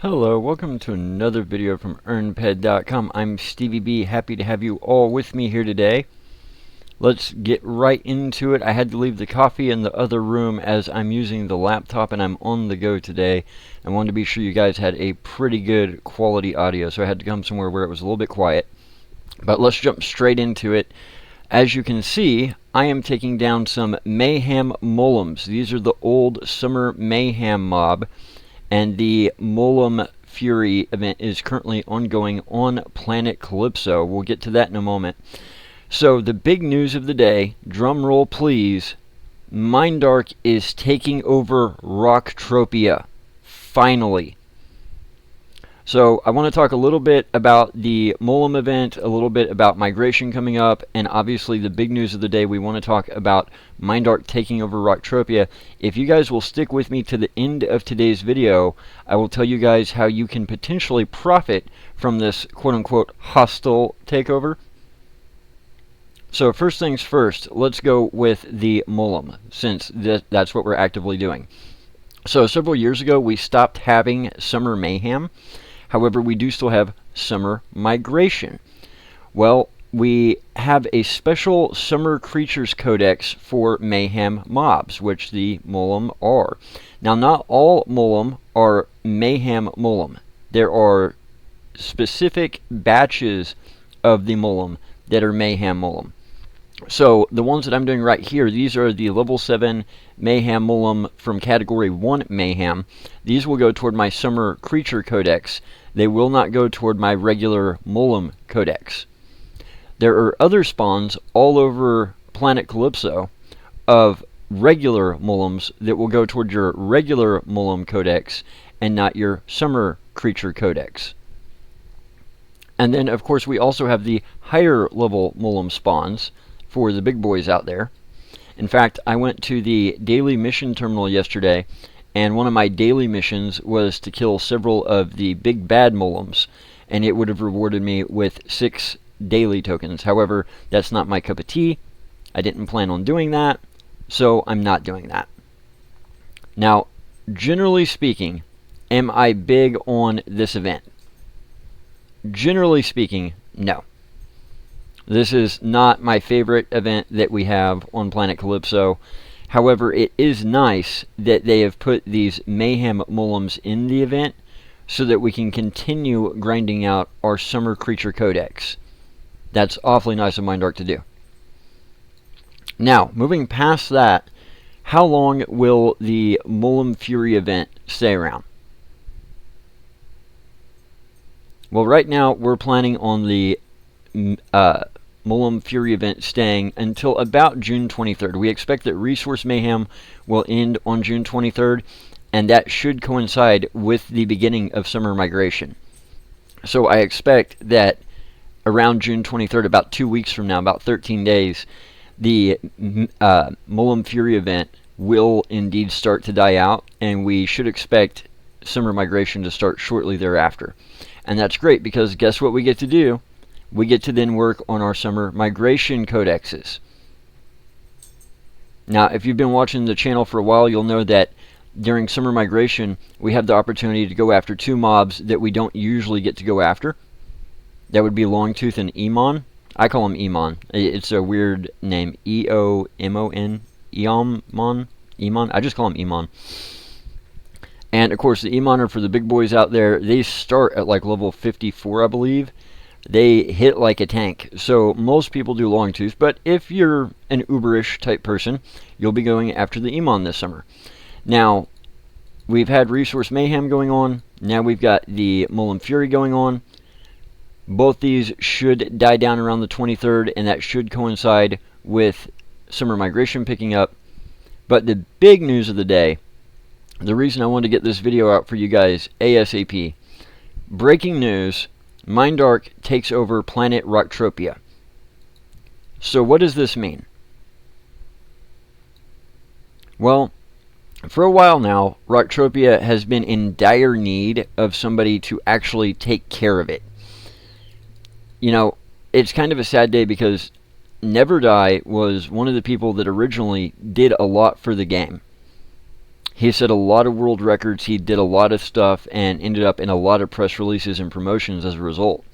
Hello, welcome to another video from EarnPed.com. I'm Stevie B, happy to have you all with me here today. Let's get right into it. I had to leave the coffee in the other room as I'm using the laptop and I'm on the go today. I wanted to be sure you guys had a pretty good quality audio, so I had to come somewhere where it was a little bit quiet. But let's jump straight into it. As you can see, I am taking down some Mayhem Mullums. These are the old Summer Mayhem mob. And the Mulmun Fury event is currently ongoing on Planet Calypso. We'll get to that in a moment. So the big news of the day, drum roll please, MindArk is taking over Rocktropia. Finally. So I want to talk a little bit about the Mullum event, a little bit about migration coming up, and obviously the big news of the day, we want to talk about MindArk taking over Rocktropia. If you guys will stick with me to the end of today's video, I will tell you guys how you can potentially profit from this quote-unquote hostile takeover. So first things first, let's go with the Mullum, since that's what we're actively doing. So several years ago, we stopped having Summer Mayhem. However, we do still have Summer Migration. Well, we have a special Summer Creatures Codex for Mayhem mobs, which the Mullum are. Now, not all Mullum are Mayhem Mullum. There are specific batches of the Mullum that are Mayhem Mullum. So, the ones that I'm doing right here, these are the level 7 Mayhem Mullum from Category 1 Mayhem. These will go toward my Summer Creature Codex. They will not go toward my regular Mullum Codex. There are other spawns all over Planet Calypso of regular Mullums that will go toward your regular Mullum Codex and not your Summer Creature Codex. And then, of course, we also have the higher level Mullum spawns for the big boys out there. In fact, I went to the daily mission terminal yesterday, and one of my daily missions was to kill several of the big bad Mullums, and it would have rewarded me with 6 daily tokens. However, that's not my cup of tea. I didn't plan on doing that, so I'm not doing that. Now, generally speaking, am I big on this event? Generally speaking, no. This is not my favorite event that we have on Planet Calypso. However, it is nice that they have put these Mayhem Mullums in the event so that we can continue grinding out our Summer Creature Codex. That's awfully nice of MindArk to do. Now, moving past that, how long will the Mulmun Fury event stay around? Well, right now we're planning on the Mulmun Fury event staying until about June 23rd. We expect that Resource Mayhem will end on June 23rd, and that should coincide with the beginning of Summer Migration. So I expect that around June 23rd, about 2 weeks from now, about 13 days, the Mulmun Fury event will indeed start to die out, and we should expect Summer Migration to start shortly thereafter. And that's great, because guess what we get to do? We get to then work on our Summer Migration Codexes. Now, if you've been watching the channel for a while, you'll know that during Summer Migration, we have the opportunity to go after 2 mobs that we don't usually get to go after. That would be Longtooth and Emon. I call him Emon. It's a weird name. E-O-M-O-N. Eomon? Emon? I just call him Emon. And, of course, the Emon are for the big boys out there. They start at like level 54, I believe. They hit like a tank. So most people do Longtooth, but if you're an uberish type person, you'll be going after the Emon this summer. Now, we've had Resource Mayhem going on. Now we've got the Mulmun Fury going on. Both these should die down around the 23rd, and that should coincide with Summer Migration picking up. But the big news of the day, the reason I wanted to get this video out for you guys ASAP, breaking news, MindArk takes over Planet Rocktropia. So what does this mean? Well, for a while now, Rocktropia has been in dire need of somebody to actually take care of it. You know, it's kind of a sad day because Neverdie was one of the people that originally did a lot for the game. He set a lot of world records, he did a lot of stuff, and ended up in a lot of press releases and promotions as a result.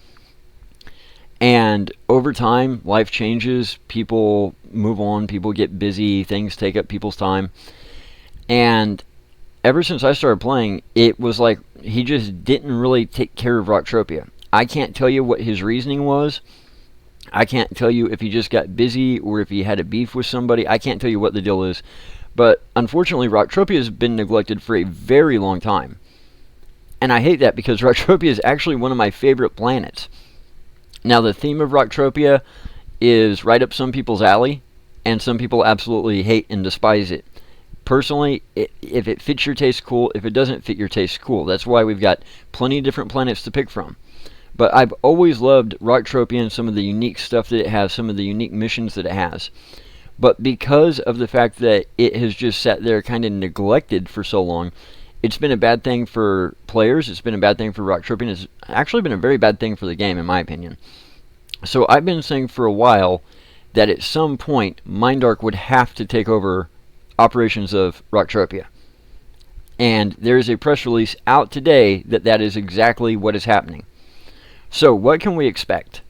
And over time, life changes, people move on, people get busy, things take up people's time. And ever since I started playing, it was like he just didn't really take care of Rocktropia. I can't tell you what his reasoning was. I can't tell you if he just got busy or if he had a beef with somebody. I can't tell you what the deal is. But unfortunately, Rocktropia has been neglected for a very long time. And I hate that because Rocktropia is actually one of my favorite planets. Now, the theme of Rocktropia is right up some people's alley, and some people absolutely hate and despise it. Personally, if it fits your taste, cool. If it doesn't fit your taste, cool. That's why we've got plenty of different planets to pick from. But I've always loved Rocktropia and some of the unique stuff that it has, some of the unique missions that it has. But because of the fact that it has just sat there kind of neglected for so long, it's been a bad thing for players, it's been a bad thing for Rocktropia, and it's actually been a very bad thing for the game, in my opinion. So I've been saying for a while that at some point, MindArk would have to take over operations of Rocktropia. And there's a press release out today that that is exactly what is happening. So what can we expect?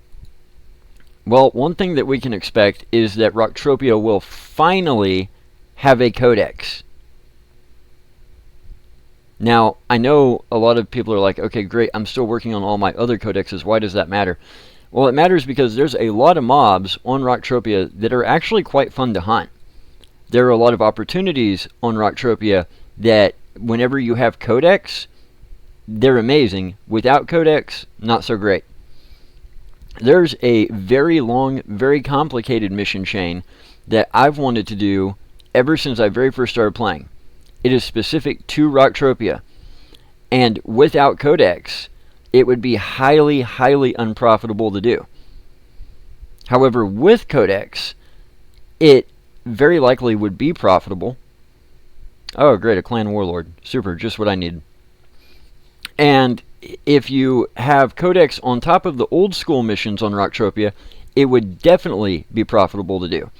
Well, one thing that we can expect is that Rocktropia will finally have a codex. Now, I know a lot of people are like, okay, great, I'm still working on all my other codexes, why does that matter? Well, it matters because there's a lot of mobs on Rocktropia that are actually quite fun to hunt. There are a lot of opportunities on Rocktropia that whenever you have codex, they're amazing. Without codex, not so great. There's a very long, very complicated mission chain that I've wanted to do ever since I very first started playing. It is specific to Rocktropia. And without codex, it would be highly, highly unprofitable to do. However, with codex, it very likely would be profitable. Oh, great, a clan warlord. Super, just what I need. And if you have codex on top of the old school missions on Rocktropia, it would definitely be profitable to do.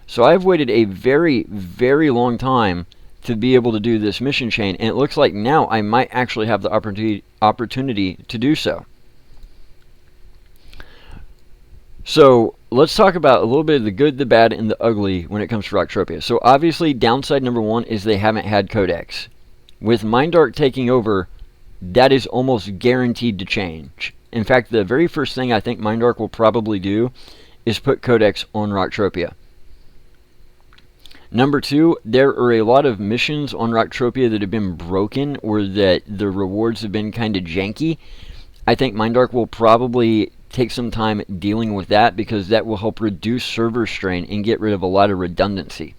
So I've waited a very, very long time to be able to do this mission chain, and it looks like now I might actually have the opportunity to do so. So let's talk about a little bit of the good, the bad, and the ugly when it comes to Rocktropia. So obviously, downside number one is they haven't had codex. With MindArk taking over, that is almost guaranteed to change. In fact, the very first thing I think MindArk will probably do is put codex on Rocktropia. Number two, there are a lot of missions on Rocktropia that have been broken or that the rewards have been kind of janky. I think MindArk will probably take some time dealing with that because that will help reduce server strain and get rid of a lot of redundancy.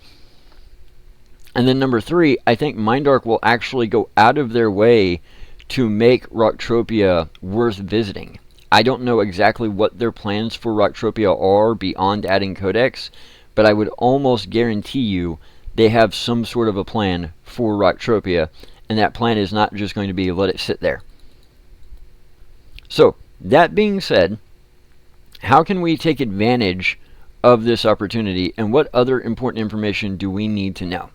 And then number three, I think MindArk will actually go out of their way to make Rocktropia worth visiting. I don't know exactly what their plans for Rocktropia are beyond adding codex, but I would almost guarantee you they have some sort of a plan for Rocktropia, and that plan is not just going to be let it sit there. So, that being said, how can we take advantage of this opportunity, and what other important information do we need to know?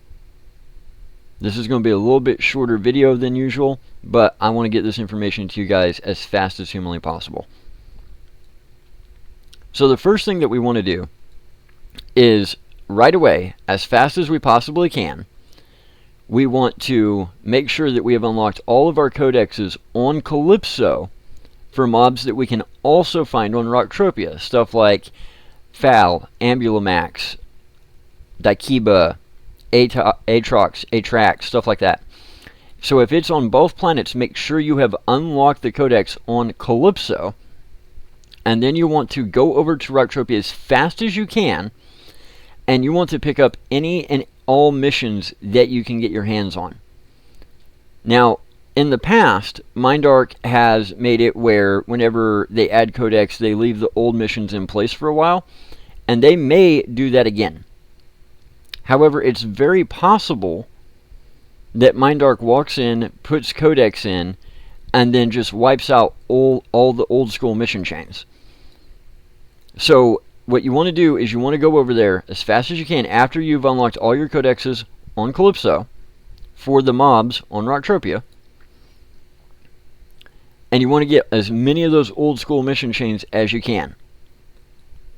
This is going to be a little bit shorter video than usual, but I want to get this information to you guys as fast as humanly possible. So the first thing that we want to do is right away, as fast as we possibly can, we want to make sure that we have unlocked all of our codexes on Calypso for mobs that we can also find on Rocktropia. Stuff like Fal, Ambulamax, Daikiba, Atrox, stuff like that. So if it's on both planets, make sure you have unlocked the codex on Calypso, and then you want to go over to Rocktropia as fast as you can, and you want to pick up any and all missions that you can get your hands on. Now, in the past, MindArk has made it where whenever they add codex, they leave the old missions in place for a while, and they may do that again. However, it's very possible that MindArk walks in, puts codex in, and then just wipes out all the old school mission chains. So what you want to do is you want to go over there as fast as you can after you've unlocked all your codexes on Calypso. for the mobs on Rocktropia. And you want to get as many of those old school mission chains as you can.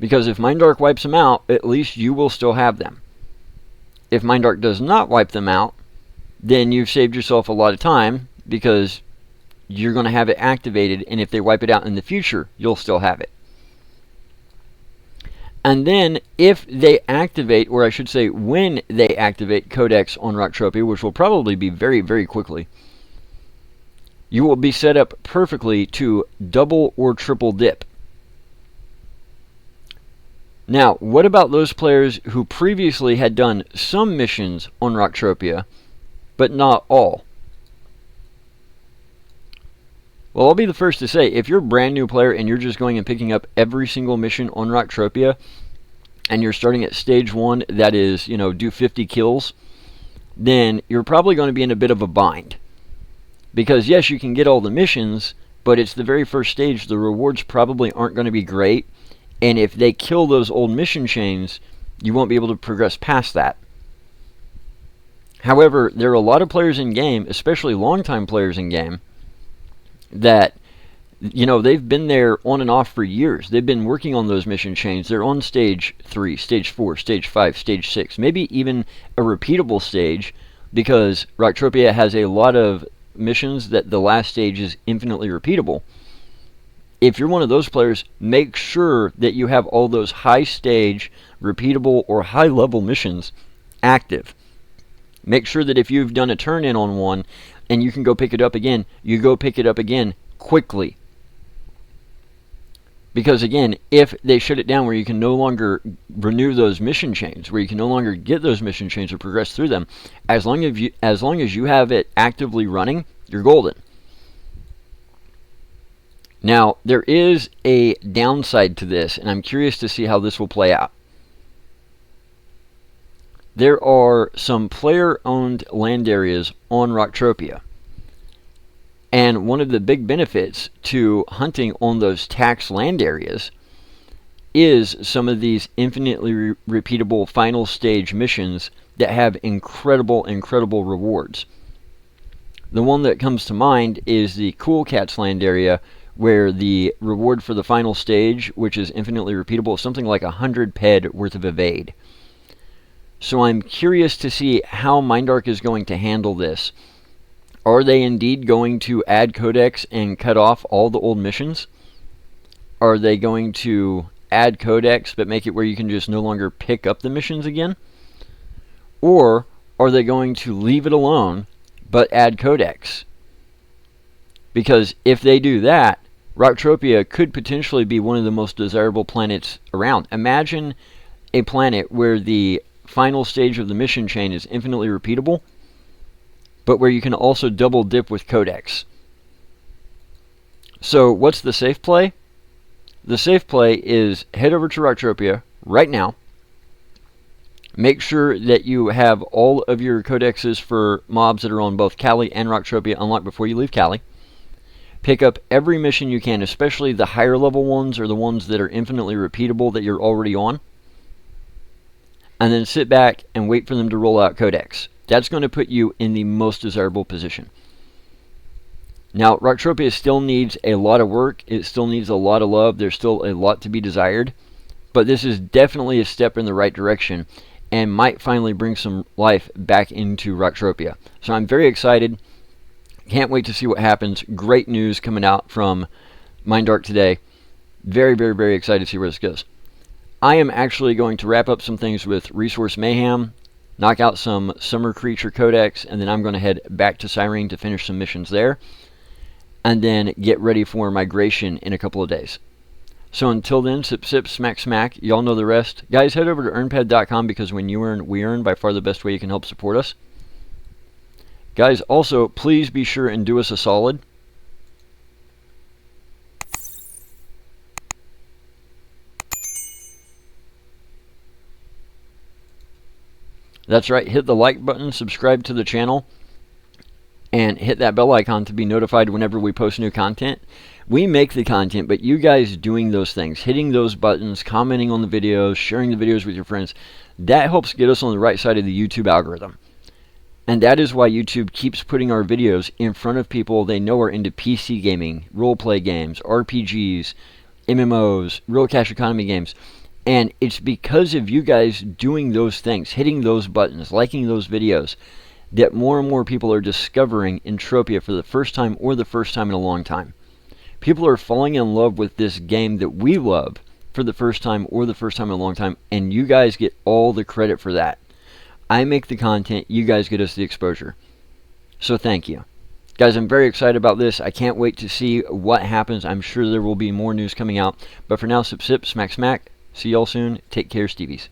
Because if MindArk wipes them out, at least you will still have them. If MindArk does not wipe them out, then you've saved yourself a lot of time, because you're going to have it activated, and if they wipe it out in the future, you'll still have it. And then if they activate, or I should say when they activate Codex on Rocktropia, which will probably be very, very quickly, you will be set up perfectly to double or triple dip. Now, what about those players who previously had done some missions on Rocktropia, but not all? Well, I'll be the first to say, if you're a brand new player and you're just going and picking up every single mission on Rocktropia, and you're starting at stage 1, that is, do 50 kills, then you're probably going to be in a bit of a bind. Because yes, you can get all the missions, but it's the very first stage. The rewards probably aren't going to be great. And if they kill those old mission chains, you won't be able to progress past that. However, there are a lot of players in game, especially longtime players in game, that, they've been there on and off for years. They've been working on those mission chains. They're on stage 3, stage 4, stage 5, stage 6, maybe even a repeatable stage, because Rocktropia has a lot of missions that the last stage is infinitely repeatable. If you're one of those players, make sure that you have all those high stage, repeatable, or high level missions active. Make sure that if you've done a turn in on one and you can go pick it up again, you go pick it up again quickly. Because again, if they shut it down where you can no longer renew those mission chains, where you can no longer get those mission chains or progress through them, as long as you have it actively running, you're golden. Now, there is a downside to this, and I'm curious to see how this will play out. There are some player-owned land areas on Rocktropia. And one of the big benefits to hunting on those tax land areas is some of these infinitely repeatable final stage missions that have incredible, incredible rewards. The one that comes to mind is the Cool Cats land area, where the reward for the final stage, which is infinitely repeatable, is something like 100 ped worth of evade. So I'm curious to see how MindArk is going to handle this. Are they indeed going to add Codex and cut off all the old missions? Are they going to add Codex but make it where you can just no longer pick up the missions again? Or are they going to leave it alone but add Codex? Because if they do that, Rocktropia could potentially be one of the most desirable planets around. Imagine a planet where the final stage of the mission chain is infinitely repeatable, but where you can also double dip with Codex. So what's the safe play? The safe play is head over to Rocktropia right now. Make sure that you have all of your codexes for mobs that are on both Cali and Rocktropia unlocked before you leave Cali. Pick up every mission you can, especially the higher level ones or the ones that are infinitely repeatable that you're already on. And then sit back and wait for them to roll out Codex. That's going to put you in the most desirable position. Now, Rocktropia still needs a lot of work. It still needs a lot of love. There's still a lot to be desired. But this is definitely a step in the right direction and might finally bring some life back into Rocktropia. So I'm very excited. Can't wait to see what happens. Great news coming out from MindArk today. Very, very, very excited to see where this goes. I am actually going to wrap up some things with Resource Mayhem, knock out some Summer Creature Codex, and then I'm going to head back to Cyrene to finish some missions there, and then get ready for migration in a couple of days. So until then, sip, sip, smack, smack. Y'all know the rest. Guys, head over to earnped.com, because when you earn, we earn. By far the best way you can help support us. Guys, also, please be sure and do us a solid. That's right, hit the like button, subscribe to the channel, and hit that bell icon to be notified whenever we post new content. We make the content, but you guys doing those things, hitting those buttons, commenting on the videos, sharing the videos with your friends, that helps get us on the right side of the YouTube algorithm. And that is why YouTube keeps putting our videos in front of people they know are into PC gaming, role-play games, RPGs, MMOs, real cash economy games. And it's because of you guys doing those things, hitting those buttons, liking those videos, that more and more people are discovering Entropia for the first time or the first time in a long time. People are falling in love with this game that we love for the first time or the first time in a long time, and you guys get all the credit for that. I make the content, you guys get us the exposure. So thank you. Guys, I'm very excited about this. I can't wait to see what happens. I'm sure there will be more news coming out. But for now, sip, sip, smack, smack. See y'all soon. Take care, Stevies.